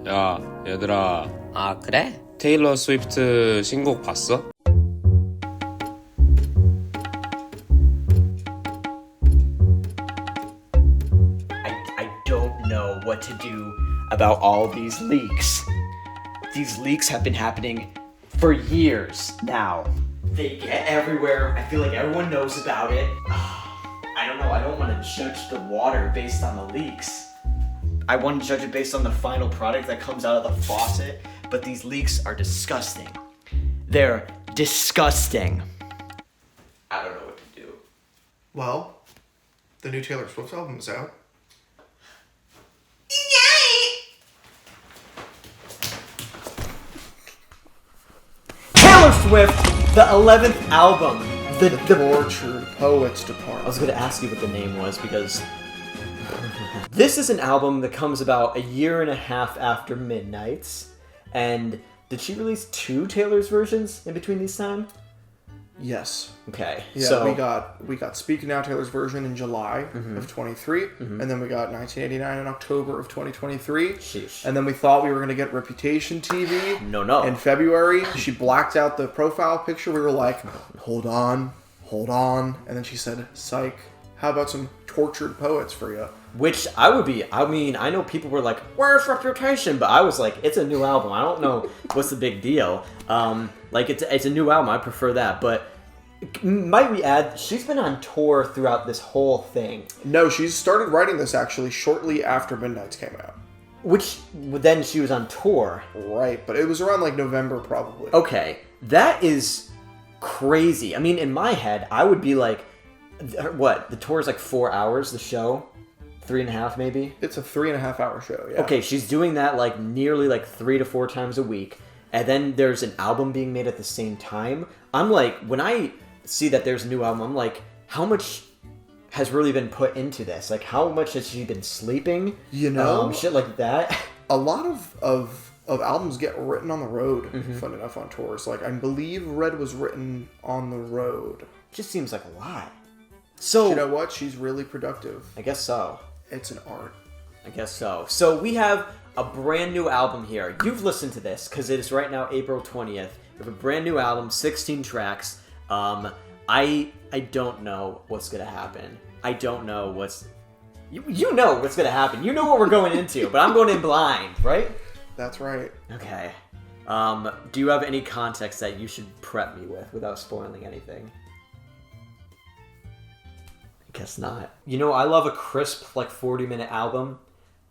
야, 얘들아. 아, 그래? 테일러 스위프트 신곡 봤어? I don't know what to do about all these leaks. These leaks have been happening for years now. They get everywhere. I feel like everyone knows about it. I don't know. I don't want to judge the water based on the leaks. I want to judge it based on the final product that comes out of the faucet, but these leaks are disgusting. They're disgusting. I don't know what to do. Well, the new Taylor Swift album is out. Taylor Swift, the 11th album. The Tortured Poets I Department. was going to ask you what the name was because this is an album that comes about a year and a half after Midnight's. And did she release 2 Taylor's versions in between these time? Yes. Okay. Yeah, so we got Speak Now Taylor's version in July of 23, and then we got 1989 in October of 2023. Sheesh. And then we thought we were going to get Reputation TV No. in February. She blacked out the profile picture. We were like, hold on. And then she said, psych, how about some Tortured Poets for you? Which I know people were like, where's Reputation? But I was like, it's a new album. I don't know what's the big deal. It's a new album. I prefer that. But might we add, she's been on tour throughout this whole thing. No, she started writing this actually shortly after Midnight's came out. Which, then she was on tour. Right, but it was around like November probably. Okay, that is crazy. I mean, in my head, I would be like, what? The tour is like 4 hours, the show? 3.5 maybe? It's a 3.5 hour show, yeah. Okay, she's doing that like nearly like 3 to 4 times a week. And then there's an album being made at the same time. I'm like, when I see that there's a new album, I'm like, how much has really been put into this? Like, how much has she been sleeping? You know? Shit like that. A lot of albums get written on the road, fun enough, on tours. Like, I believe Red was written on the road. Just seems like a lot. So, You know what? She's really productive. I guess so. It's an art. I guess so. So we have a brand new album here. You've listened to this because it is right now April 20th. We have a brand new album, 16 tracks. I don't know what's gonna happen. I don't know what's... You know what's gonna happen. You know what we're going into, but I'm going in blind, right? That's right. Okay. Do you have any context that you should prep me with without spoiling anything? I guess not. You know, I love a crisp, like, 40-minute album.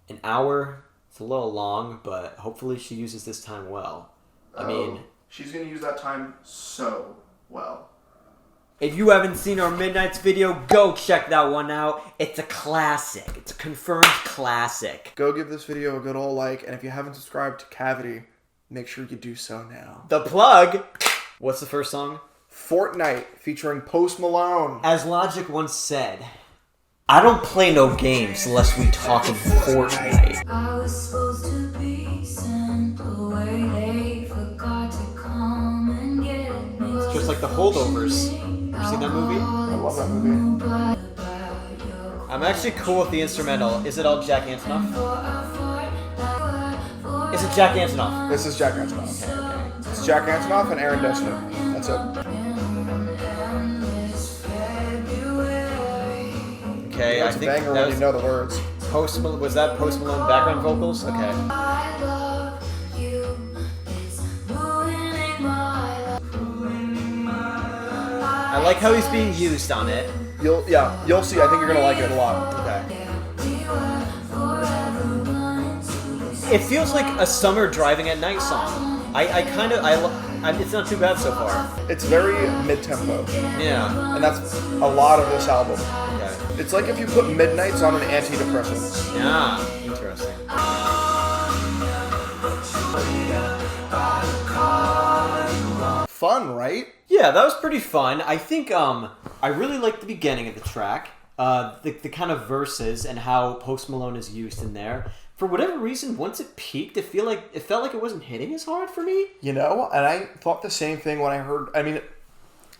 An hour, it's a little long, but hopefully she uses this time well. I mean... She's going to use that time so well. If you haven't seen our Midnight's video, go check that one out. It's a classic. It's a confirmed classic. Go give this video a good old like, and if you haven't subscribed to Cavity, make sure you do so now. The plug! What's the first song? Fortnight, featuring Post Malone. As Logic once said, I don't play no games unless we talking Fortnite. I was supposed to be sent away. They forgot to come and get me. It's just like The Holdovers. You seen that movie? I love that movie. I'm actually cool with the instrumental. Is it all Jack Antonoff? Is it Jack Antonoff? This is Jack Antonoff. Okay. It's Jack Antonoff and Aaron Dessner. That's it. Okay, That's I a think banger that when was you know the words. was that Post Malone background vocals? Okay. I love you. It's ruining my life. I like how he's being used on it. You'll see. I think you're gonna like it a lot. Okay. It feels like a summer driving at night song. It's not too bad so far. It's very mid-tempo, Yeah. and that's a lot of this album. Okay. It's like if you put Midnights on an antidepressant. Yeah. Interesting. Fun, right? Yeah, that was pretty fun. I think I really liked the beginning of the track. The kind of verses and how Post Malone is used in there. For whatever reason, once it peaked, it felt like it wasn't hitting as hard for me. You know, and I thought the same thing when I heard... I mean,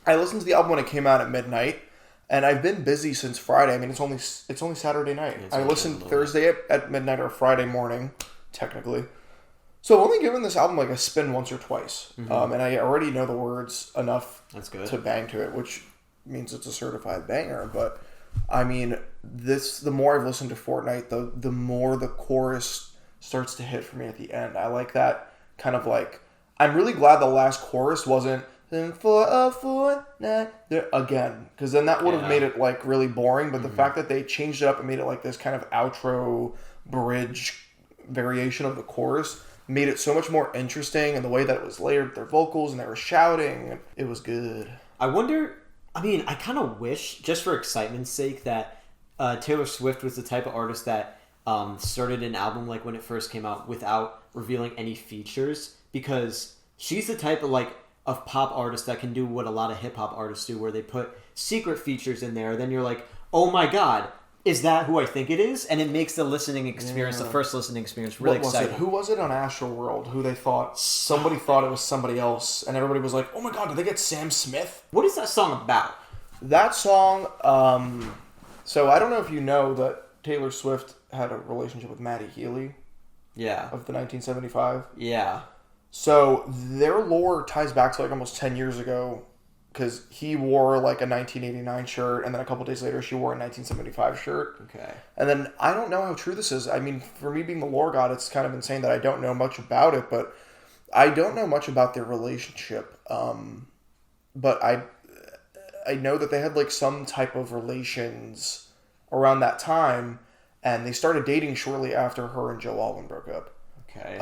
I listened to the album when it came out at midnight, and I've been busy since Friday. I mean, it's only Saturday night. I listened Thursday at midnight or Friday morning, technically. So I've only given this album like a spin once or twice, and I already know the words enough That's good. to bang to it, which means it's a certified banger. But I mean, the more I've listened to Fortnite, the more the chorus starts to hit for me at the end. I like that kind of like. I'm really glad the last chorus wasn't for a fortnight again, because then that would have made it like really boring. But the fact that they changed it up and made it like this kind of outro bridge variation of the chorus made it so much more interesting, and the way that it was layered with their vocals and they were shouting, it was good. I wonder, I mean, I kind of wish, just for excitement's sake, that Taylor Swift was the type of artist that started an album like when it first came out without revealing any features, because she's the type of pop artist that can do what a lot of hip-hop artists do, where they put secret features in there, then you're like, oh my god, is that who I think it is? And it makes the listening experience, the first listening experience, really exciting. Who was it on Astroworld who somebody thought it was somebody else, and everybody was like, oh my god, did they get Sam Smith? What is that song about? That song, so I don't know if you know that Taylor Swift had a relationship with Matty Healy. Yeah. Of the 1975. Yeah. So their lore ties back to like almost 10 years ago, because he wore like a 1989 shirt, and then a couple days later she wore a 1975 shirt. Okay. And then I don't know how true this is. I mean, for me being the lore god, it's kind of insane that I don't know much about it, but I don't know much about their relationship. But I know that they had like some type of relations around that time, and they started dating shortly after her and Joe Alwyn broke up. Okay.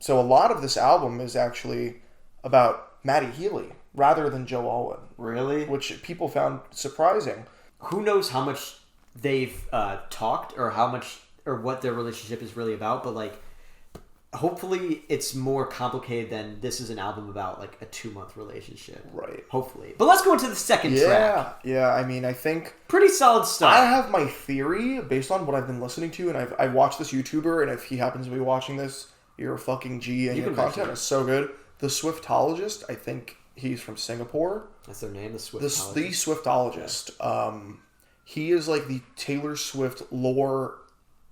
So a lot of this album is actually about Matty Healy rather than Joe Alwyn. Really? Which people found surprising. Who knows how much they've talked, or how much, or what their relationship is really about, but like, hopefully it's more complicated than this is an album about like a 2-month relationship. Right. Hopefully. But let's go into the second track. Yeah, I mean, I think... Pretty solid stuff. I have my theory based on what I've been listening to, and I've watched this YouTuber, and if he happens to be watching this, you're a fucking G, and your content is so good. The Swiftologist, I think he's from Singapore. That's their name, the Swiftologist. The Swiftologist. He is like the Taylor Swift lore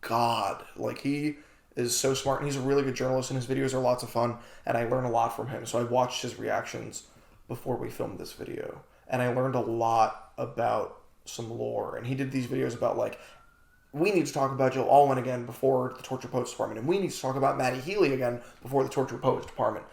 god. Like, he is so smart, and he's a really good journalist, and his videos are lots of fun, and I learn a lot from him. So I watched his reactions before we filmed this video, and I learned a lot about some lore. And he did these videos about like, we need to talk about Joe Alwyn again before the Torture Poets Department, and we need to talk about Matty Healy again before the Torture Poets Department.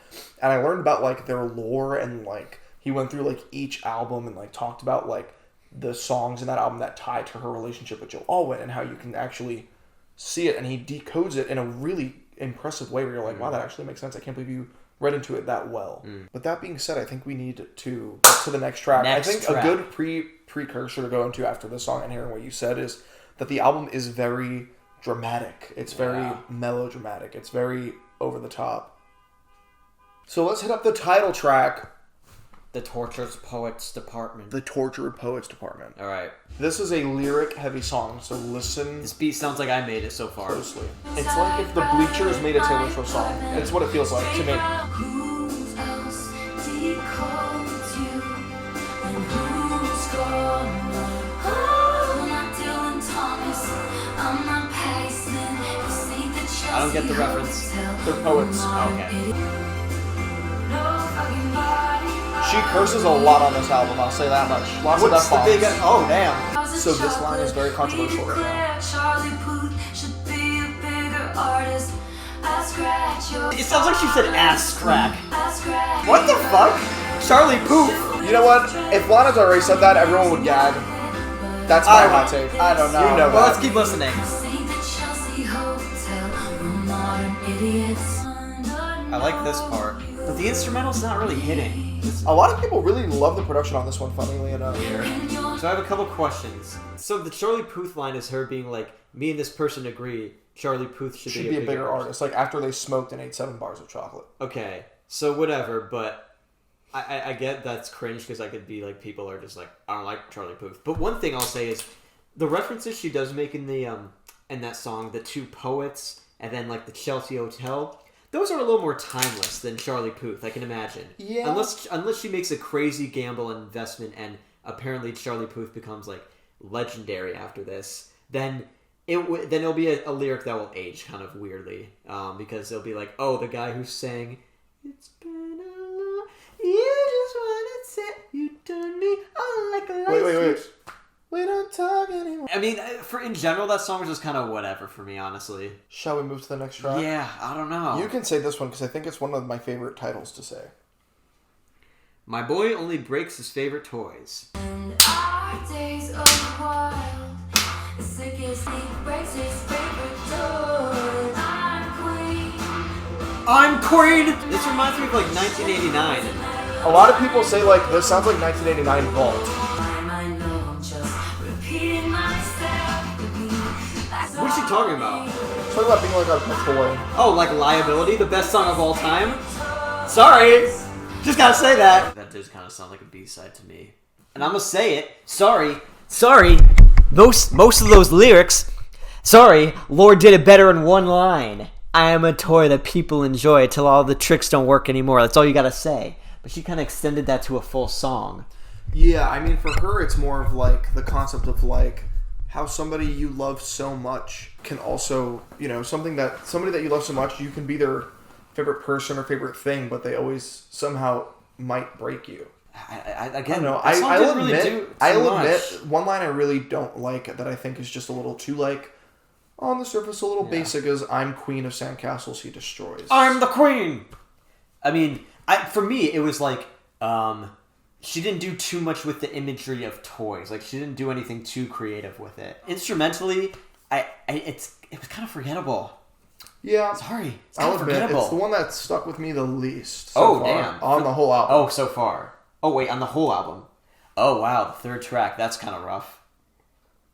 And I learned about like their lore, and like he went through like each album and like talked about like the songs in that album that tie to her relationship with Joe Alwyn, and how you can actually see it, and he decodes it in a really impressive way where you're like, wow, that actually makes sense. I can't believe you read into it that well. But that being said, I think we need to get to the next track. I think a good precursor to go into after this song and hearing what you said is that the album is very dramatic. It's very melodramatic. It's very over the top. So let's hit up the title track. The Tortured Poets Department. The Tortured Poets Department. All right. This is a lyric-heavy song, so listen. This beat sounds like I made it so far. Closely. It's like if the Bleachers made a Taylor Swift song. It's what it feels like to me. Who else decodes you? And who's gonna? Oh, I'm not Dylan Thomas. I'm not Paxton. This ain't the Chelsea I don't get the reference. They're poets. Okay. No fucking body. She curses a lot on this album, I'll say that much. Lots of What's the F-bombs. big... Oh, damn. So this line is very controversial right now. Charlie Puth should be a bigger artist. I scratch your It sounds like she said ass crack. I scratch What the fuck? Charlie Puth. You know what? If Lana's already said that, everyone would gag. That's my hot take. I don't know. You know Well, that. let's keep listening. St. the Chelsea Hotel. We're modern idiots. I like this part. But the instrumental's not really hitting. A lot of people really love the production on this one, funnily enough. So I have a couple questions. So the Charlie Puth line is her being like, me and this person agree, Charlie Puth should be a bigger artist. Like after they smoked and ate 7 bars of chocolate. Okay, so whatever, but I get that's cringe because I could be like, people are just like, I don't like Charlie Puth. But one thing I'll say is, the references she does make in the in that song, the 2 poets, and then like the Chelsea Hotel, those are a little more timeless than Charlie Puth, I can imagine. Yeah. Unless she makes a crazy gamble and investment, and apparently Charlie Puth becomes like legendary after this, then then it'll be a lyric that will age kind of weirdly, because it'll be like, oh, the guy who sang, "It's been a long, you just wanna say you turn me on like a light switch." We don't talk anymore. I mean, in general, that song was just kind of whatever for me, honestly. Shall we move to the next track? Yeah, I don't know. You can say this one because I think it's one of my favorite titles to say. My boy only breaks his favorite toys. And our days are wild. The sickest he breaks his favorite toys. I'm queen! This reminds me of like 1989. A lot of people say like this sounds like 1989 Vault. I know I'm just repeating myself. What's she talking about? Talking about being like a toy. Oh, like Liability, the best song of all time? Sorry! Just gotta say that. That does kind of sound like a B-side to me. And I'm gonna say it. Sorry. Most of those lyrics. Sorry, Lord did it better in one line. I am a toy that people enjoy till all the tricks don't work anymore. That's all you gotta say. But she kind of extended that to a full song. Yeah, I mean, for her, it's more of like the concept of like how somebody you love so much can also, somebody that you love so much, you can be their favorite person or favorite thing, but they always somehow might break you. I I'll admit, one line I really don't like that I think is just a little too like on the surface, a little basic is "I'm queen of sandcastles he destroys." I'm the queen. I mean, for me, it was like she didn't do too much with the imagery of toys. Like she didn't do anything too creative with it. Instrumentally, it was kind of forgettable. Yeah, sorry, I'll admit it's the one that stuck with me the least. So far, on the whole album. Oh, so far. Oh wait, on the whole album. Oh wow, the third track. That's kind of rough.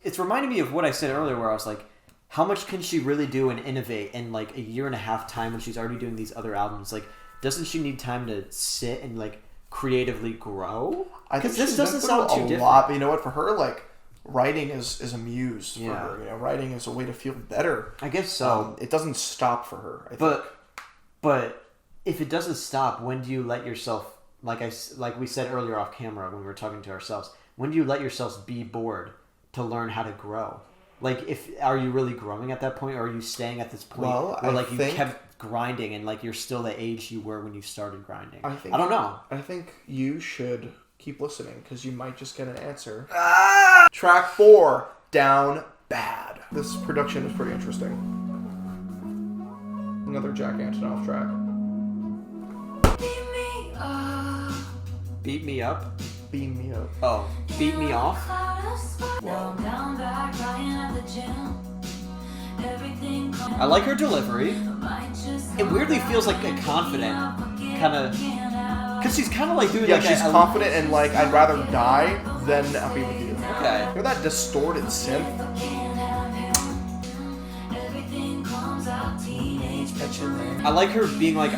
It's reminding me of what I said earlier, where I was like, how much can she really do and innovate in like a year and a half time when she's already doing these other albums? Like, doesn't she need time to sit and like creatively grow? Because this doesn't sound too different. Lot, but you know what? For her, like writing is a muse for her. Writing is a way to feel better. I guess so. It doesn't stop for her. I think. But if it doesn't stop, when do you let yourself, like we said earlier off camera when we were talking to ourselves, when do you let yourselves be bored to learn how to grow? Like, are you really growing at that point, or are you staying at this point where you kept grinding and like you're still the age you were when you started grinding? I don't know. I think you should keep listening because you might just get an answer. Track 4, Down Bad. This production is pretty interesting. Another Jack Antonoff track. Beat me up? Beam me up. Oh, beat me off? I like her delivery. It weirdly feels like a confident kind of, because she's kind of like doing she's confident and like I'd rather die than not be with you. Okay. Hear that distorted synth? I like her being like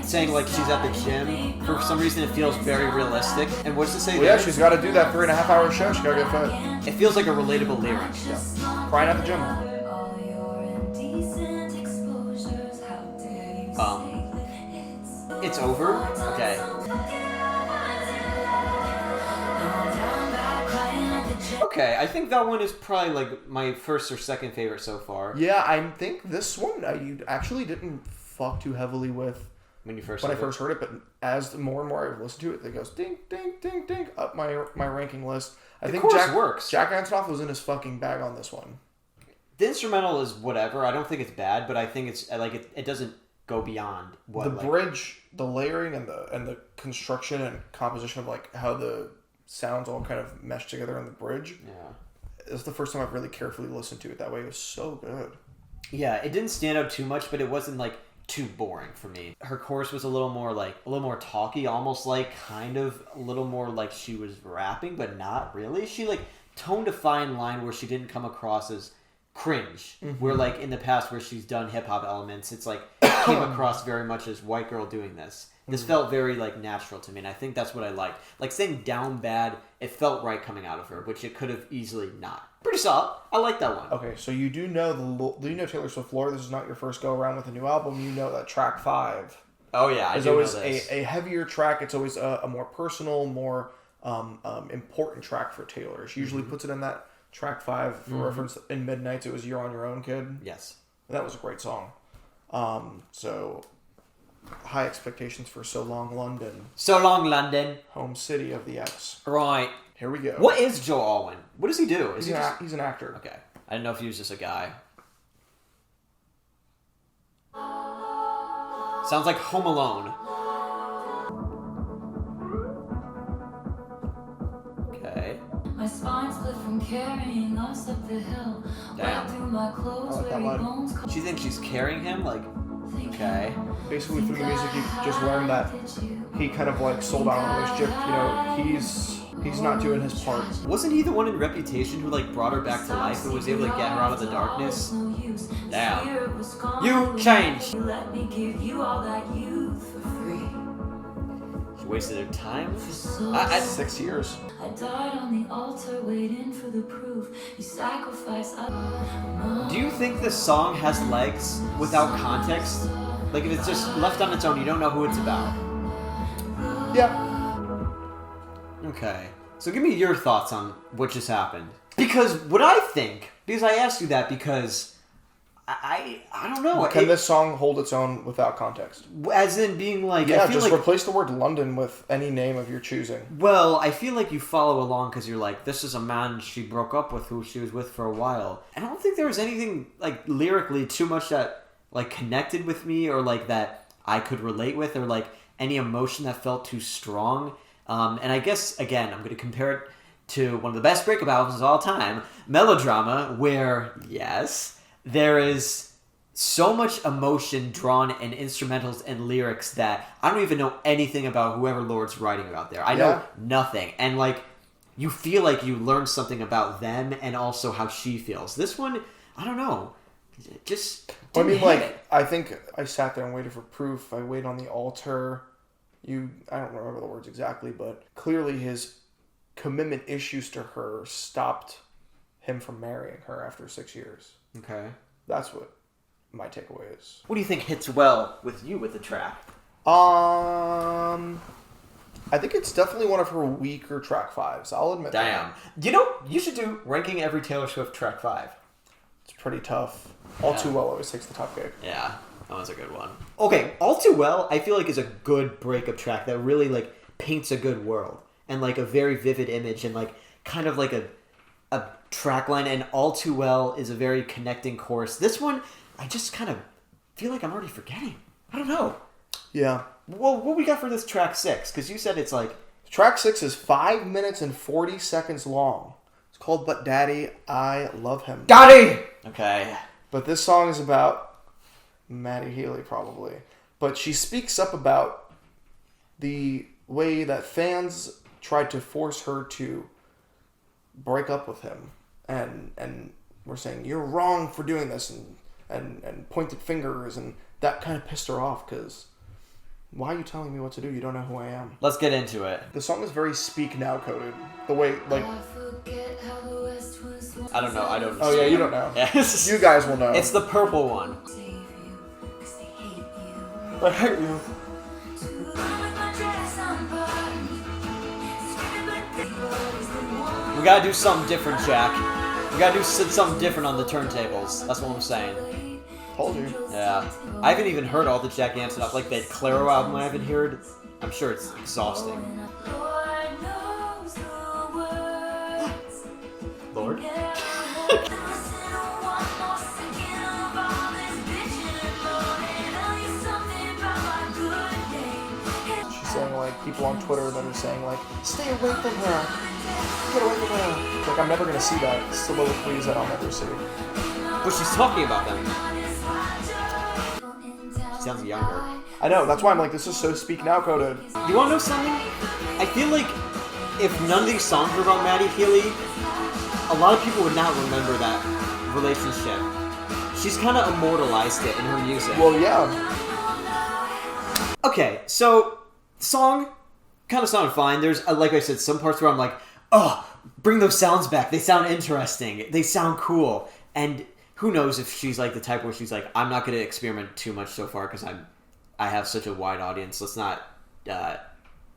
saying like she's at the gym. For some reason, it feels very realistic. And what's to say? Well, yeah, she's got to do that 3.5 hour show. She got to get fed. It feels like a relatable lyric. Yeah. Crying at the gym. It's over. Okay. Okay, I think that one is probably like my first or second favorite so far. Yeah, I think this one you actually didn't fuck too heavily with when I first heard it, but as more and more I've listened to it, it goes ding, ding, ding, ding up my ranking list. I think Jack Antonoff was in his fucking bag on this one. The instrumental is whatever. I don't think it's bad, but I think it's like it doesn't go beyond what the bridge, the layering, and the construction and composition of like how the sounds all kind of mesh together in the bridge. Yeah, it's the first time I've really carefully listened to it that way. It was so good. Yeah, it didn't stand out too much, but it wasn't like too boring for me. Her chorus was a little more talky, almost like kind of a little more like she was rapping, but not really. She like toned a fine line where she didn't come across as cringe. Mm-hmm. Where like in the past where she's done hip hop elements, it's like came across very much as white girl doing this. This felt very like natural to me, and I think that's what I liked. Like saying "down bad," it felt right coming out of her, which it could have easily not. Pretty solid. I like that one. Okay, so you do know Taylor Swift lore. This is not your first go around with a new album. You know that track 5. Oh yeah, is always a heavier track. It's always a more personal, more important track for Taylor. She usually puts it in that Track 5, for reference, in Midnights, it was You're on Your Own, Kid. Yes. That was a great song. So, high expectations for So Long London, So Long London. home city of the X. Right. Here we go. What is Joe Alwyn? What does he do? Is He's, he just... he's an actor. Okay. I didn't know if he was just a guy. Sounds like Home Alone. Okay. My spine split from carrying us up the hill. Damn. Right through my clothes, I like that weary line. bones. She thinks she's carrying him? Like, okay. Basically, through the music, you just learn that he kind of like sold out on the relationship. You know, he's not doing his part. Wasn't he the one in Reputation who, like, brought her back to life and was able to get her out of the darkness? Damn. You changed! You let me give you all that youth for free. She wasted her time? So 6 years. I died on the altar waiting for the proof. You sacrificed. Do you think this song has legs without context? Like, if it's just left on its own, you don't know who it's about. Yeah. Okay. So give me your thoughts on what just happened. Because what I think, because I asked you that because I don't know. Can this song hold its own without context? As in being like, Yeah, I feel just like, replace the word London with any name of your choosing. well, I feel like you follow along because you're like, this is a man she broke up with who she was with for a while. And I don't think there was anything, like, lyrically too much that, like, connected with me or, like, that I could relate with or, like, any emotion that felt too strong. And I guess, again, I'm going to compare it to one of the best breakup albums of all time, Melodrama, where, yes, there is so much emotion drawn in instrumentals and lyrics that I don't even know anything about whoever Lord's writing about there. I know nothing. And, like, you feel like you learned something about them and also how she feels. This one, I don't know. Just I mean, didn't like, hit it. I think I sat there and waited for proof. I waited on the altar. I don't remember the words exactly, but clearly his commitment issues to her stopped him from marrying her after 6 years. Okay. That's what my takeaway is. What do you think hits well with you with the track? I think it's definitely one of her weaker track 5s. I'll admit Damn. that. You know, you should do ranking every Taylor Swift track 5. It's pretty tough. All Too Well always takes the top cake. Yeah, that was a good one. Okay, All Too Well, I feel like is a good breakup track that really, like, paints a good world. And, like, a very vivid image and, like, kind of like a track line. And All Too Well is a very connecting chorus. This one, I just kind of feel like I'm already forgetting. I don't know. Yeah. Well, what we got for this track 6? Because you said it's, like... Track 6 is 5 minutes and 40 seconds long. It's called But Daddy, I Love Him. Daddy! Okay. But this song is about Maddie Healy, probably. But she speaks up about the way that fans tried to force her to break up with him. And we're saying, you're wrong for doing this, and pointed fingers, and that kind of pissed her off, because why are you telling me what to do? You don't know who I am. Let's get into it. The song is very Speak Now coded. The way, like... I don't know. I don't know. Oh, yeah, you don't know. Yes. You guys will know. It's the purple one. I hate you. We gotta do something different, Jack. We gotta do something different on the turntables. That's what I'm saying. Told you. Yeah. I haven't even heard all the Jack Antonoff. Like that Clara album I haven't heard. I'm sure it's exhausting. Lord? She's saying, like, people on Twitter that are saying, like, stay away from her. Get away from her. Like, I'm never going to see that. Soliloquies that I'll never see. But she's talking about them. She sounds younger. I know. That's why I'm like, this is so Speak Now coded. You wanna know something? I feel like if none of these songs were about Maddie Healy, a lot of people would not remember that relationship. She's kind of immortalized it in her music. Well, yeah. Okay, so song kind of sounded fine. There's, like I said, some parts where I'm like, oh, bring those sounds back. They sound interesting. They sound cool. And who knows if she's like the type where she's like, I'm not going to experiment too much so far because I have such a wide audience. Let's not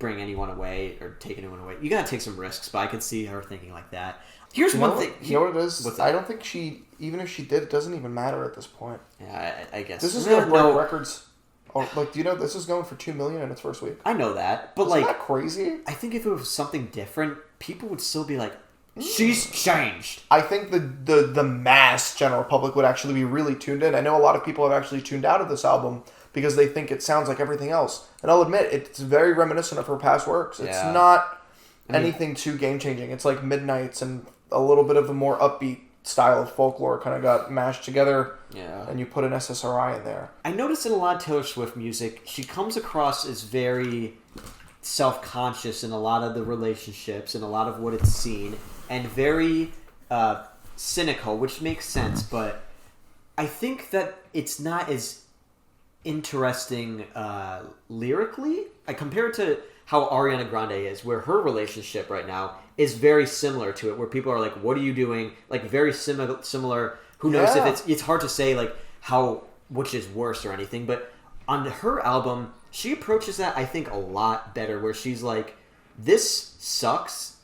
bring anyone away or take anyone away. You gotta take some risks, but I could see her thinking like that. Here's one thing. You know what it is? What's I that? don't think even if she did, it doesn't even matter at this point. Yeah, I guess. This is going to break records. Oh, like, do you know this is going for 2 million in its first week? I know that, but Isn't like, that crazy? I think if it was something different, people would still be like, she's changed. I think the mass general public would actually be really tuned in. I know a lot of people have actually tuned out of this album because they think it sounds like everything else. And I'll admit, it's very reminiscent of her past works. It's not anything too game-changing. It's like Midnights and a little bit of the more upbeat style of folklore kind of got mashed together. Yeah. And you put an SSRI in there. I noticed in a lot of Taylor Swift music, she comes across as very self-conscious in a lot of the relationships and a lot of what it's seen, and very cynical, which makes sense, but I think that it's not as interesting lyrically. I compare it to how Ariana Grande is, where her relationship right now is very similar to it, where people are like, what are you doing? Like, very similar. Who knows if it's hard to say, like, which is worse or anything, but on her album, she approaches that, I think, a lot better, where she's like, this sucks,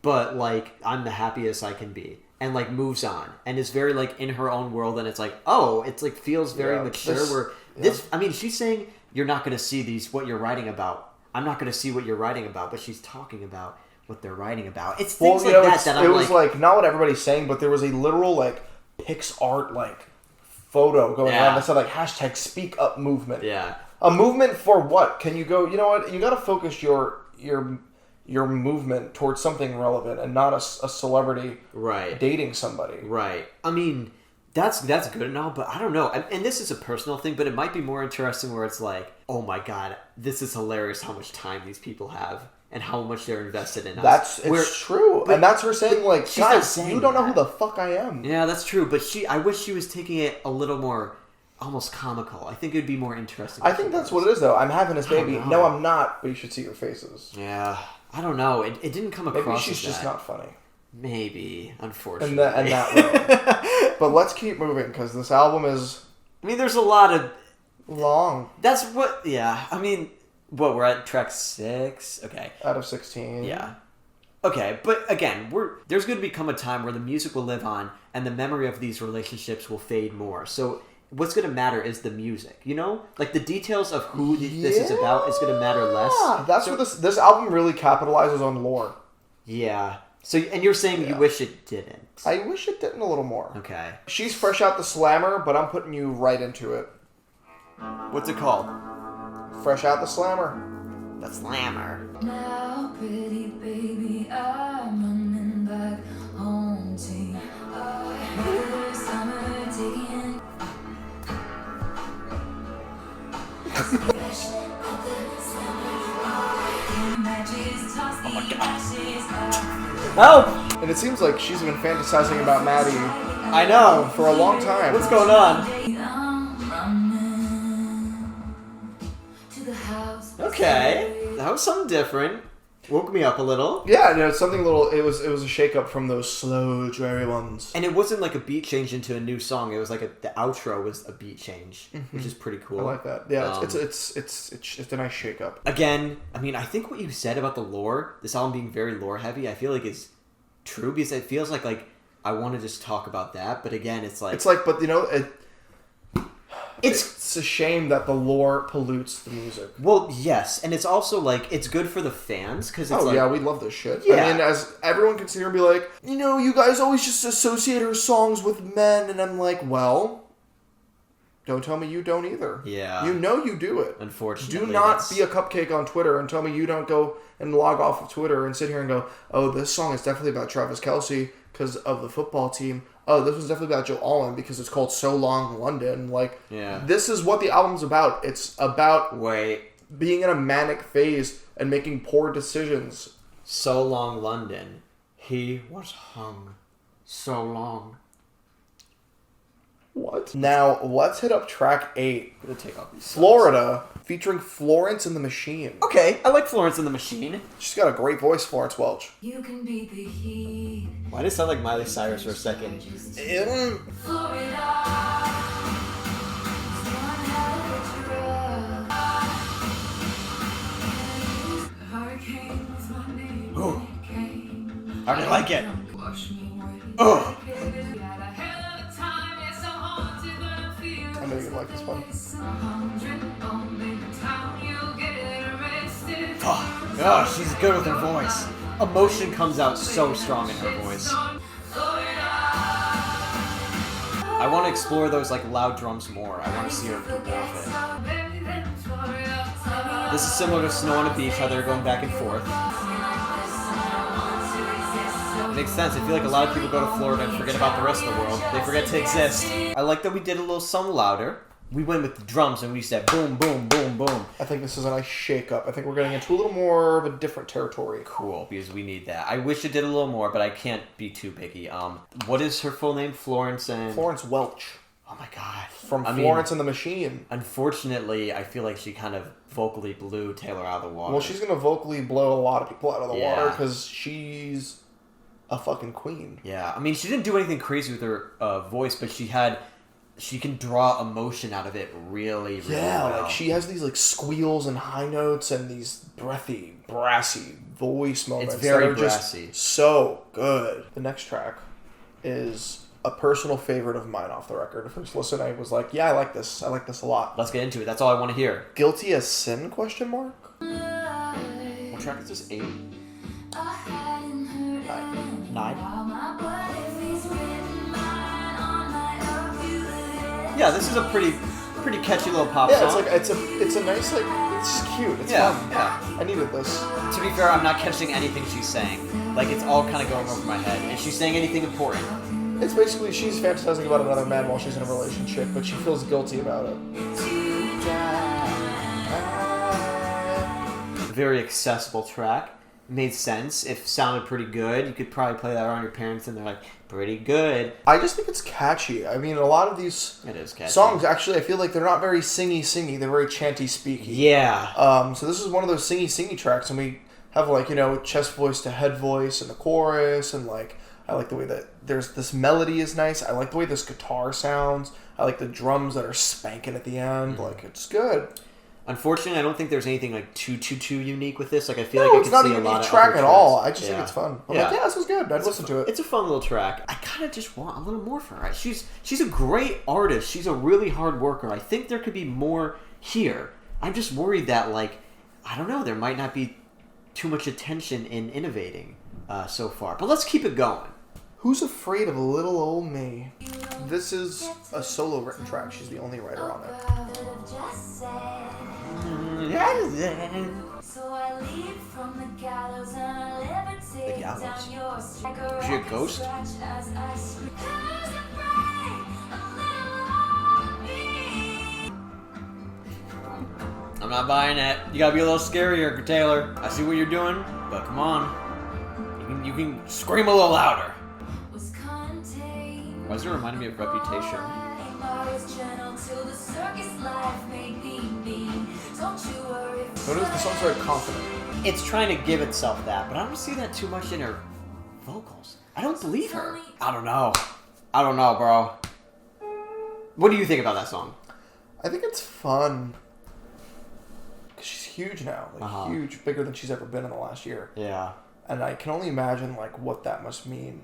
but, like, I'm the happiest I can be. And, like, moves on. And is very, like, in her own world. And it's like, oh, it's, like, feels very mature. I mean, she's saying, you're not going to see what you're writing about. I'm not going to see what you're writing about. But she's talking about what they're writing about. It's things like that that I'm like... It was, like, not what everybody's saying, but there was a literal, like, PixArt, like, photo going around that said, like, hashtag speak up movement. Yeah. A movement for what? Can you go, you know what? You got to focus your movement towards something relevant and not a celebrity dating somebody. Right. I mean, that's good and all, but I don't know. And this is a personal thing, but it might be more interesting where it's like, oh my God, this is hilarious how much time these people have and how much they're invested in us. It's true. And that's her saying, like, guys, you don't know who that. the fuck I am. Yeah, that's true. But I wish she was taking it a little more almost comical. I think it'd be more interesting. I think that's what it is, though. I'm having this baby. No, I'm not, but you should see your faces. Yeah. I don't know. It didn't come across. Maybe she's just not funny. Maybe, unfortunately. And that way. But let's keep moving, because this album is... I mean, there's a lot of... long. That's what... Yeah. I mean, we're at track 6? Okay. Out of 16. Yeah. Okay, but again, there's going to become a time where the music will live on, and the memory of these relationships will fade more. So... what's going to matter is the music, you know? Like, the details of who this is about is going to matter less. That's what this album really capitalizes on lore. Yeah. So, and you're saying you wish it didn't. I wish it didn't a little more. Okay. She's fresh out the slammer, but I'm putting you right into it. What's it called? Fresh out the slammer. The Slammer. Now, pretty baby, I'm running back home to you. Another summer taking. Oh! And it seems like she's been fantasizing about Maddie I know. for a long time. What's going on? Okay. That was something different. Woke me up a little. Yeah, no, it's something little. It was a shake up from those slow, dreary ones. And it wasn't like a beat change into a new song. It was like the outro was a beat change, which is pretty cool. I like that. Yeah, it's a nice shake up. Again, I mean, I think what you said about the lore, this album being very lore heavy, I feel like is true because it feels like I want to just talk about that, but again, it's like but you know, it's a shame that the lore pollutes the music. Well, yes, and it's also like it's good for the fans because it's yeah, we love this shit. Yeah. I mean, as everyone can sit here and be like, you know, you guys always just associate her songs with men, and I'm like, well, don't tell me you don't either. Yeah, you know you do it. Unfortunately, do not be a cupcake on Twitter and tell me you don't go and log off of Twitter and sit here and go, oh, this song is definitely about Travis Kelce because of the football team. Oh, this was definitely about Joe Allen because it's called So Long London. Like, this is what the album's about. It's about being in a manic phase and making poor decisions. So Long London. He was hung so long. What? Now, let's hit up track 8. I'm gonna take off these Florida, featuring Florence and the Machine. Okay, I like Florence and the Machine. She's got a great voice, Florence Welch. You can beat the heat. Why did it sound like Miley Cyrus for a second? Florida. How do you like it? I know you like this one. Oh, she's good with her voice. Emotion comes out so strong in her voice. I want to explore those like loud drums more. I want to see her do more of it. This is similar to Snow on a Beach, how they're going back and forth. It makes sense. I feel like a lot of people go to Florida and forget about the rest of the world. They forget to exist. I like that we did a little something louder. We went with the drums and we said boom, boom, boom, boom. I think this is a nice shake-up. I think we're getting into a little more of a different territory. Cool, because we need that. I wish it did a little more, but I can't be too picky. What is her full name? Florence Welch. Oh my god. From Florence and the Machine. Unfortunately, I feel like she kind of vocally blew Taylor out of the water. Well, she's going to vocally blow a lot of people out of the Yeah. water because she's a fucking queen. Yeah, I mean, she didn't do anything crazy with her voice, but she can draw emotion out of it really well. Like she has these like squeals and high notes and these breathy, brassy voice moments. It's very that are brassy. Just so good. The next track is a personal favorite of mine off the record. First listen, I was like, yeah, I like this. I like this a lot. Let's get into it. That's all I want to hear. Guilty as Sin? Question mark. What track is this? 8? 9. Yeah, this is a pretty catchy little pop Yeah, song. it's a nice like it's cute. It's Yeah, fun. yeah. I needed this. To be fair, I'm not catching anything she's saying. Like, it's all kind of going over my head. Is she saying anything important? It's basically she's fantasizing about another man while she's in a relationship, but she feels guilty about it. Very accessible track. Made sense. If sounded pretty good, you could probably play that around your parents and they're like, pretty good. I just think it's catchy. I mean, a lot of these It is catchy. songs, actually, I feel like they're not very singy. They're very chanty-speaky. Yeah. So this is one of those singy tracks, and we have, like, you know, chest voice to head voice in the chorus, and, like, I like the way that there's this melody is nice. I like the way this guitar sounds. I like the drums that are spanking at the end. Like, it's good. Unfortunately, I don't think there's anything like too unique with this. Like, I feel No, like I it's could not see even a lot a of track other at all. tracks. I just think Yeah. it's fun. I'm Yeah. like, yeah, this is good. I'd listen to it. It's a fun little track. I kind of just want a little more for her. She's a great artist. She's a really hard worker. I think there could be more here. I'm just worried that, like, I don't know, there might not be too much attention in innovating so far. But let's keep it going. Who's Afraid of Little Old Me? This is a solo written track. She's the only writer on it. So I leave from the gallows and I levitate The gallows? down your Is she a ghost? I'm not buying it. You gotta be a little scarier, Taylor. I see what you're doing, but come on. You can scream a little louder. Why does it remind me of Reputation? Notice the song's very confident. It's trying to give itself that, but I don't see that too much in her vocals. I don't believe her. I don't know, bro. What do you think about that song? I think it's fun. 'Cause she's huge now. Like, huge. Bigger than she's ever been in the last year. Yeah. And I can only imagine, like, what that must mean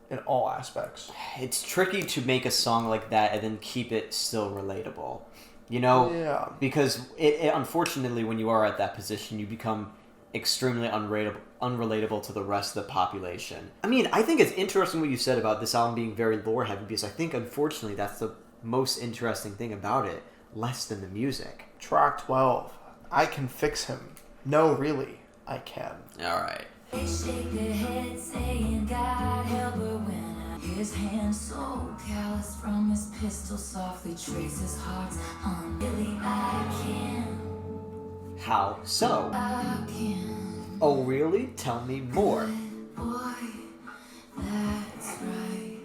in all aspects. It's tricky to make a song like that and then keep it still relatable. You know? Yeah. Because it unfortunately, when you are at that position, you become extremely unrelatable to the rest of the population. I mean, I think it's interesting what you said about this album being very lore heavy, because I think, unfortunately, that's the most interesting thing about it, less than the music. Track 12. I Can Fix Him. No, really, I can. Alright. They shake their heads saying God help her when his hand so callous from his pistol softly traces hearts on Billy. I can, How so? I can, Oh, really? Tell me more. boy, that's right.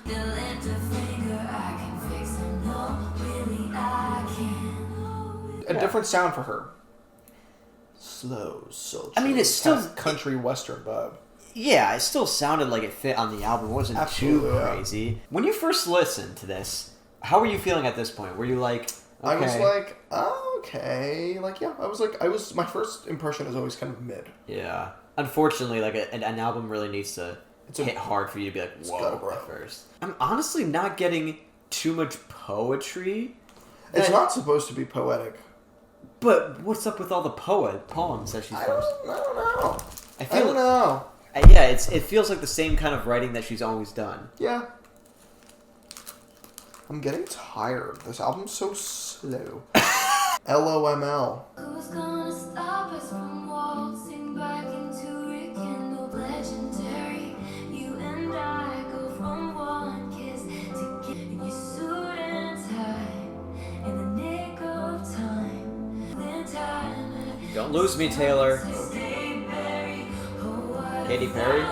They'll lift a finger, I can fix him. No, really, I can. A different sound for her. Slow, sultry. I mean, it's still- kind of country western vibe. Yeah, it still sounded like it fit on the album. It wasn't Absolutely, too yeah. crazy. When you first listened to this, how were you feeling at this point? Were you like, okay. I was like, oh, okay. Like, yeah, I was, my first impression is always kind of mid. Yeah. unfortunately, like an album really needs to hit hard for you to be like, whoa, bro. at first. I'm honestly not getting too much poetry. It's not supposed to be poetic. But what's up with all the poems that she's posted? I don't know. I don't know. Yeah, it feels like the same kind of writing that she's always done. Yeah. I'm getting tired. This album's so slow. LOML. Who's gonna stop us from waltzing back into rekindled legendary? You and I go from one kiss to get in your suit and tie in the nick of time. Then time. Don't lose me, Taylor. Katy Perry?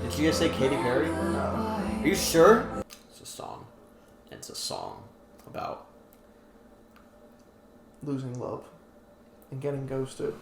Did she just say Katy Perry? No. Are you sure? It's a song. It's a song about Losing love. And getting ghosted.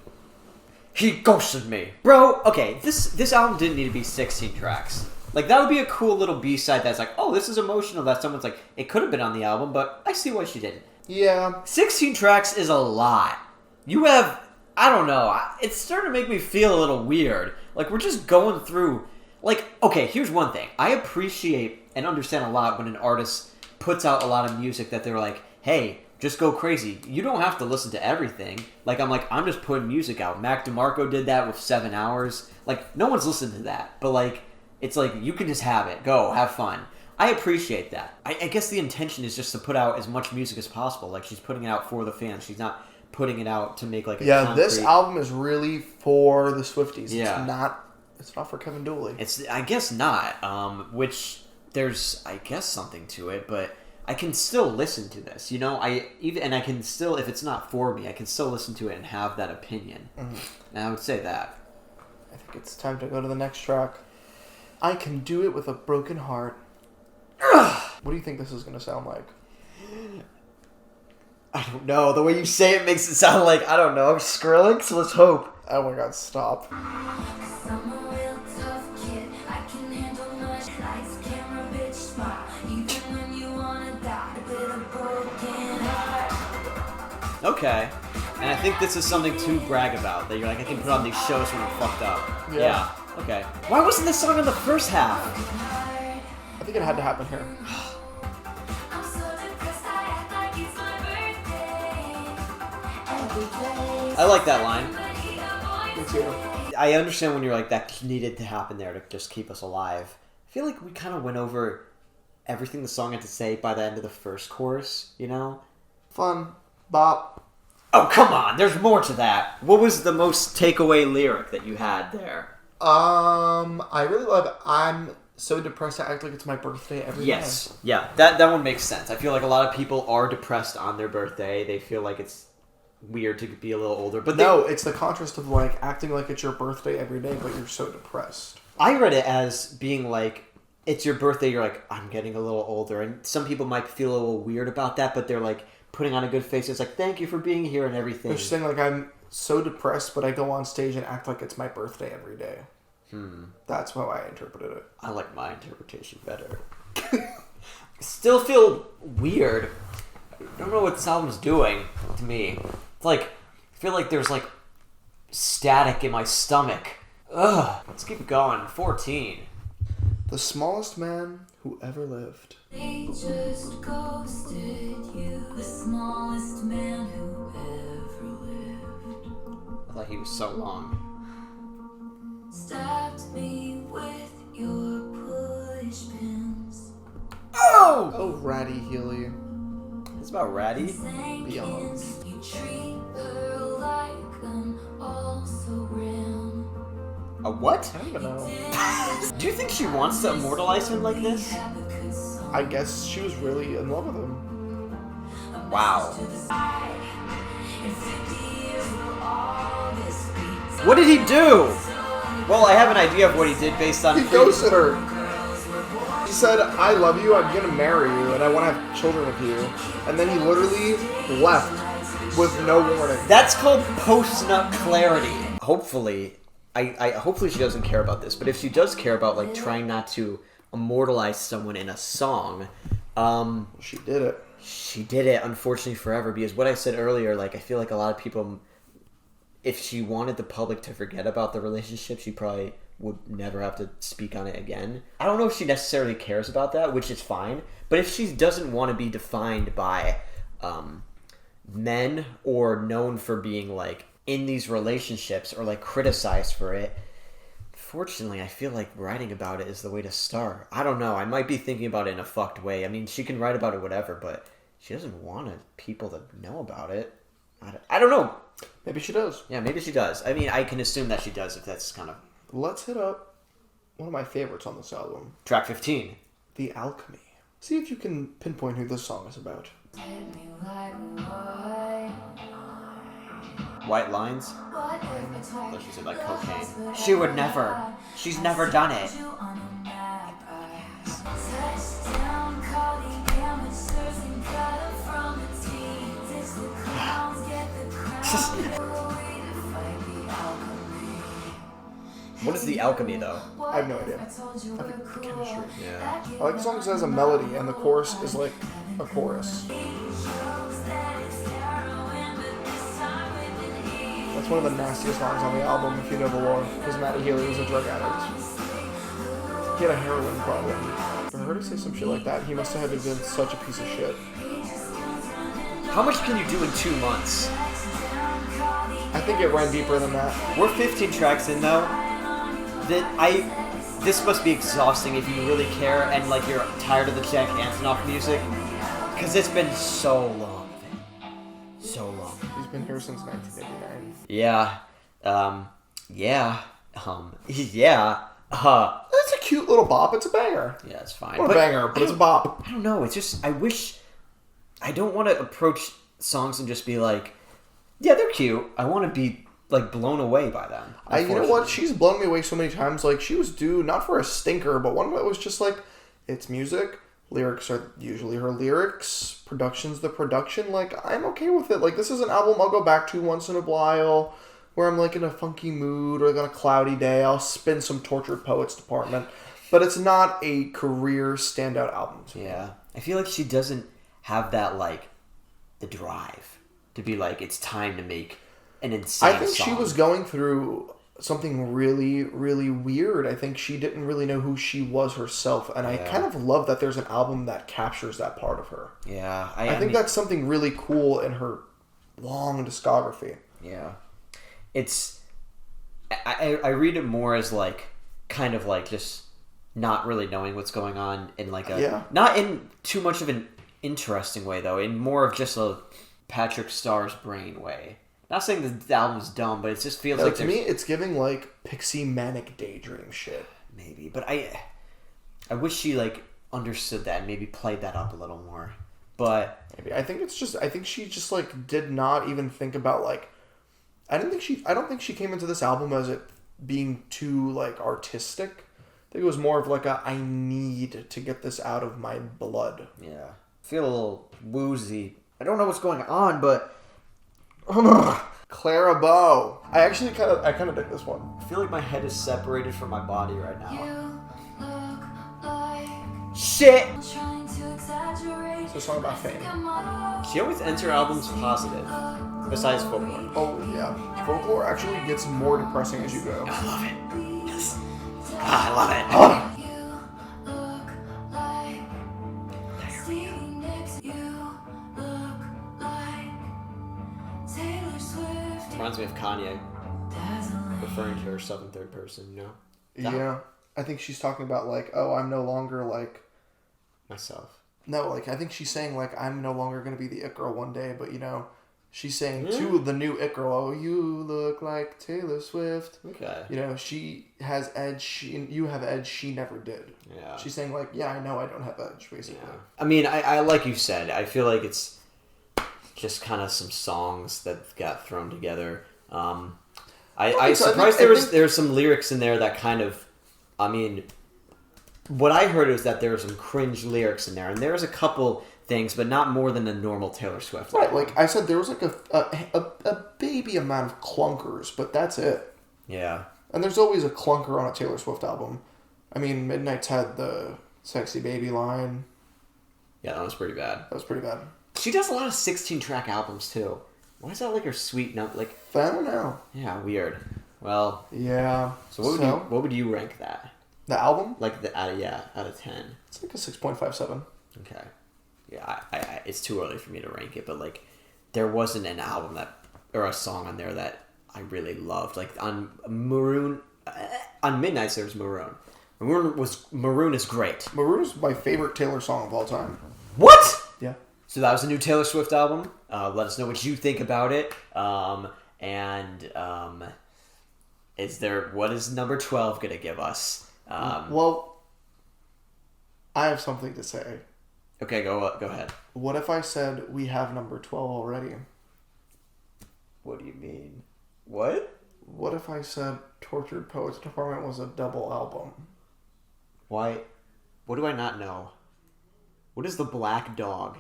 he ghosted me. Bro, okay, this album didn't need to be 16 tracks. Like, that would be a cool little B-side that's like, oh, this is emotional, that someone's like, it could have been on the album, but I see why she didn't. Yeah. 16 tracks is a lot. You have, I don't know, it's starting to make me feel a little weird. Like, we're just going through, like, okay, here's one thing. I appreciate and understand a lot when an artist puts out a lot of music that they're like, hey, just go crazy. You don't have to listen to everything. Like, I'm just putting music out. Mac DeMarco did that with 7 Hours. Like, no one's listening to that. But, like, it's like, you can just have it. Go, have fun. I appreciate that. I guess the intention is just to put out as much music as possible. Like, she's putting it out for the fans. She's not putting it out to make, like, a concrete... This album is really for the Swifties. Yeah. It's not for Kevin Dooley. I guess not. Which, there's, I guess, something to it, but... I can still listen to this, you know. I can still, if it's not for me, I can still listen to it and have that opinion. Mm-hmm. And I would say that. I think it's time to go to the next track. I Can Do It With a Broken Heart. What do you think this is going to sound like? I don't know. The way you say it makes it sound like, I don't know, Skrillex? Let's hope. Oh my god, stop. I'm a real tough kid. I can handle much lights, camera, bitch, smile. Even when you wanna die with a broken heart. Okay. And I think this is something to brag about. That you're like, I can put on these shows when I'm fucked up. Yeah. Okay. Why wasn't this song in the first half? I think it had to happen here. I'm so depressed, I act like it's my birthday. Every place. I like that line. Me too. I understand when you're like, that needed to happen there to just keep us alive. I feel like we kind of went over everything the song had to say by the end of the first chorus, you know? Fun. Bop. Oh, come on, there's more to that. What was the most takeaway lyric that you had there? I really love I'm so depressed I act like it's my birthday every day. Yes. Yeah, that one makes sense. I feel like a lot of people are depressed on their birthday. They feel like it's weird to be a little older. But No, it's the contrast of like acting like it's your birthday every day, but you're so depressed. I read it as being like, it's your birthday, you're like, I'm getting a little older. And some people might feel a little weird about that, but they're like putting on a good face. It's like, thank you for being here and everything. They're saying like I'm so depressed, but I go on stage and act like it's my birthday every day. That's how I interpreted it. I like my interpretation better. Still feel weird. I don't know what this album's doing to me. It's like, I feel like there's like static in my stomach. Ugh. Let's keep going. 14. The smallest man who ever lived. They just ghosted you, the smallest man who ever lived. I thought he was so long. Stabbed me with your push pins. Oh! Oh, Ratty Healy. It's about Ratty. Beyond. You treat her like an also ran. A what? I don't even know. Do you think she wants to immortalize him like this? I guess she was really in love with him. Wow. What did he do? Well, I have an idea of what he did based on... He ghosted her. He said, I love you, I'm gonna marry you, and I want to have children with you. And then he literally left with no warning. That's called post-nut clarity. Hopefully, hopefully she doesn't care about this, but if she does care about, like, trying not to immortalize someone in a song, She did it. she did it, unfortunately, forever, because what I said earlier, like, I feel like a lot of people if she wanted the public to forget about the relationship, she probably would never have to speak on it again. I don't know if she necessarily cares about that, which is fine. But if she doesn't want to be defined by men or known for being like in these relationships or like criticized for it, fortunately, I feel like writing about it is the way to start. I don't know. I might be thinking about it in a fucked way. I mean, she can write about it whatever, but she doesn't want people to know about it. I don't know. Maybe she does. Yeah, maybe she does. I mean, I can assume that she does if that's kind of... Let's hit up one of my favorites on this album. Track 15. The Alchemy. See if you can pinpoint who this song is about. White lines? Oh, she said like cocaine. She would never. She's never done it. What is the alchemy, though? I have no idea. I think chemistry. Yeah. I like the song because it has a melody, and the chorus is like a chorus. That's one of the nastiest songs on the album, if you know the lore, because Matty Healy was a drug addict. He had a heroin problem. For her to say some shit like that, he must have had to been such a piece of shit. How much can you do in 2 months? I think it ran deeper than that. We're 15 tracks in though. This must be exhausting if you really care and like you're tired of the Jack Antonoff music, because it's been so long. So long. He's been here since 1989. Yeah. Yeah. It's a cute little bop. It's a banger. Yeah, it's fine. Not a banger, but it's a bop. I don't know. It's just, I don't want to approach songs and just be like, yeah, they're cute. I want to be like blown away by them. You know what? She's blown me away so many times. Like, she was due not for a stinker, but one that was just like, it's music. Lyrics are usually her lyrics. Production's the production. Like, I'm okay with it. Like, this is an album I'll go back to once in a while, where I'm like in a funky mood or like on a cloudy day. I'll spin some Tortured Poets department. But it's not a career standout album to me. Yeah. I feel like she doesn't have that, like, the drive to be like, it's time to make an insane I think song. she was going through something really, really weird. I think she didn't really know who she was herself. And I kind of love that there's an album that captures that part of her. Yeah. I think that's something really cool in her long discography. Yeah. It's... I read it more as, like, kind of like just not really knowing what's going on in, like, a... Yeah. Not in too much of an interesting way, though. In more of just a Patrick Starr's brain way. Not saying the album's dumb, but it just feels like to me, it's giving, like, Pixie Manic Daydream shit. Maybe. But I wish she, like, understood that and maybe played that up a little more. But... Maybe. I think she just, like, did not even think about, like... I don't think she came into this album as it being too, like, artistic. I think it was more of, like, I need to get this out of my blood. Yeah. I feel a little woozy. I don't know what's going on, but... Clara Bow. I kind of dig this one. I feel like my head is separated from my body right now. You look like Shit! trying to exaggerate. It's a song about fame. She always ends her albums positive, besides Folklore. Oh, yeah. Folklore actually gets more depressing as you go. I love it. Yes. I love it. You look like Stevie Nicks. You look like Taylor Swift. Reminds me of Kanye referring to herself in third person, you know? Yeah. I think she's talking about, like, oh, I'm no longer, like... Myself. No, like, I think she's saying, like, I'm no longer going to be the it girl one day, but, you know, she's saying to the new it girl, oh, you look like Taylor Swift. Okay. You know, she has edge, you have edge she never did. Yeah. She's saying, like, yeah, I know I don't have edge, basically. Yeah. I mean, I like you said, I feel like it's just kind of some songs that got thrown together. I'm surprised there's some lyrics in there that kind of, I mean, what I heard is that there were some cringe lyrics in there, and there's a couple things, but not more than a normal Taylor Swift. Right, like I said, there was like a baby amount of clunkers, but that's it. Yeah. And there's always a clunker on a Taylor Swift album. I mean, Midnight's had the Sexy Baby line. Yeah, that was pretty bad. That was pretty bad. She does a lot of 16-track albums, too. Why is that like her sweet note? Like, I don't know. yeah, weird. Well, Yeah. so what would you rank that? The album? Like out of 10. It's like a 6.57. Okay. Yeah, I it's too early for me to rank it, but like, there wasn't an album or a song on there that I really loved. Like on Midnights there was Maroon. Maroon is great. Maroon is my favorite Taylor song of all time. What? Yeah. So that was the new Taylor Swift album. Let us know what you think about it. What is number 12 gonna give us? Well, I have something to say. Okay, go ahead. What if I said we have number 12 already? What do you mean? What? What if I said Tortured Poets Department was a double album? Why? What do I not know? What is the Black Dog?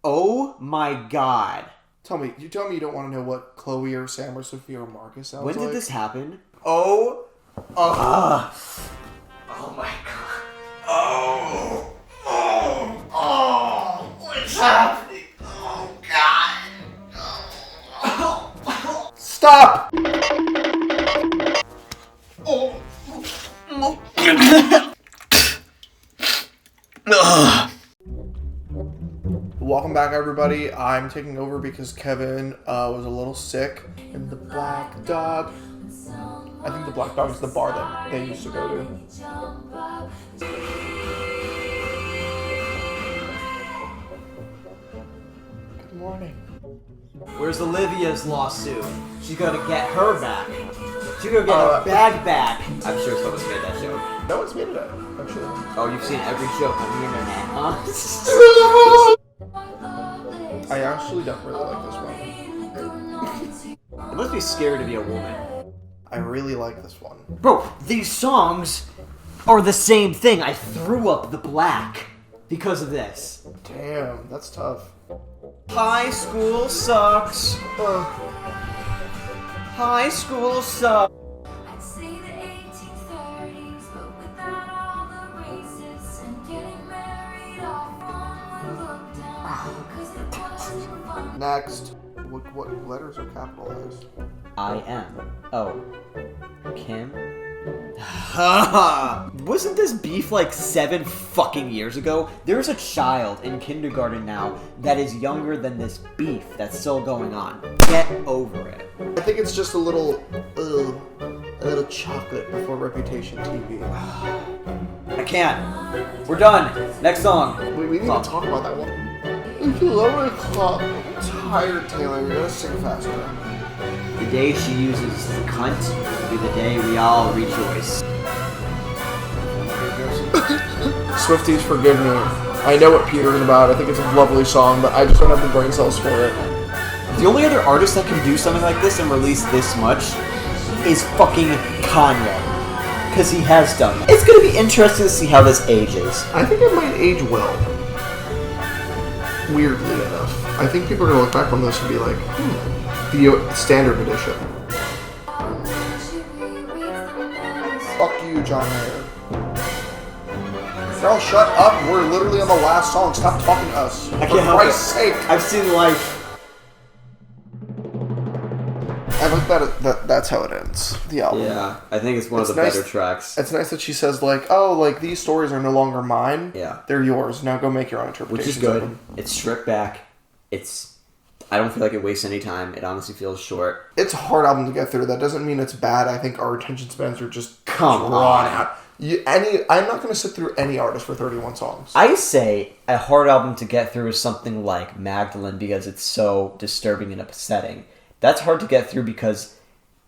Oh my god. Tell me you don't want to know what Chloe or Sam or Sophia or Marcus sounds like? When did this happen? Oh my god. What's happening? Oh god. Stop! Welcome back, everybody. I'm taking over because Kevin was a little sick. And the Black Dog. I think the Black Dog is the bar that they used to go to. Good morning. Where's Olivia's lawsuit? She's gonna get her back. She's gonna get her bag back. I'm sure someone's made that joke. No one's made it up, actually. Oh, you've seen every joke on the internet, huh? I actually don't really like this one. It must be scary to be a woman. I really like this one. Bro, these songs are the same thing. I threw up the black because of this. Damn, that's tough. High school sucks. High school sucks. I'd say the 1830s, but without all the races and getting married off one would look down because it wasn't fun. Next. What letters are capitalized? I-M. Kim? Wasn't this beef like 7 fucking years ago? There's a child in kindergarten now that is younger than this beef that's still going on. Get over it. I think it's just a little chocolate before Reputation TV. I can't. We're done. Next song. We need to talk about that one. It's 11 o'clock. I'm tired, Taylor. You're gonna sing faster. The day she uses cunt will be the day we all rejoice. Swifties, forgive me. I know what Peter's about. I think it's a lovely song, but I just don't have the brain cells for it. The only other artist that can do something like this and release this much is fucking Kanye. Because he has done it. It's going to be interesting to see how this ages. I think it might age well. Weirdly enough. I think people are going to look back on this and be like, the standard edition. Fuck you, John Mayer. Girl, shut up. We're literally on the last song. Stop talking to us. I can't help Christ's sake. I've seen life. I like that's how it ends, the album. Yeah, I think it's one of the nice, better tracks. It's nice that she says, like, oh, like, these stories are no longer mine. Yeah. They're yours. Now go make your own interpretations. Which is good. It's stripped back. I don't feel like it wastes any time. It honestly feels short. It's a hard album to get through. That doesn't mean it's bad. I think our attention spans are just Come drawn on. out. I'm not going to sit through any artist for 31 songs. I say a hard album to get through is something like Magdalene because it's so disturbing and upsetting. That's hard to get through because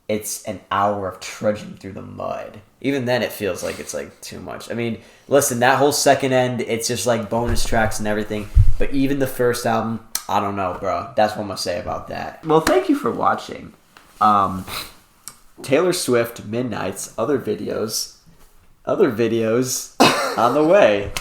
it's an hour of trudging through the mud. Even then, it feels like it's like too much. I mean, listen, that whole second end, it's just like bonus tracks and everything. But even the first album, I don't know, bro. That's what I'm going to say about that. Well, thank you for watching. Taylor Swift, Midnights, other videos on the way.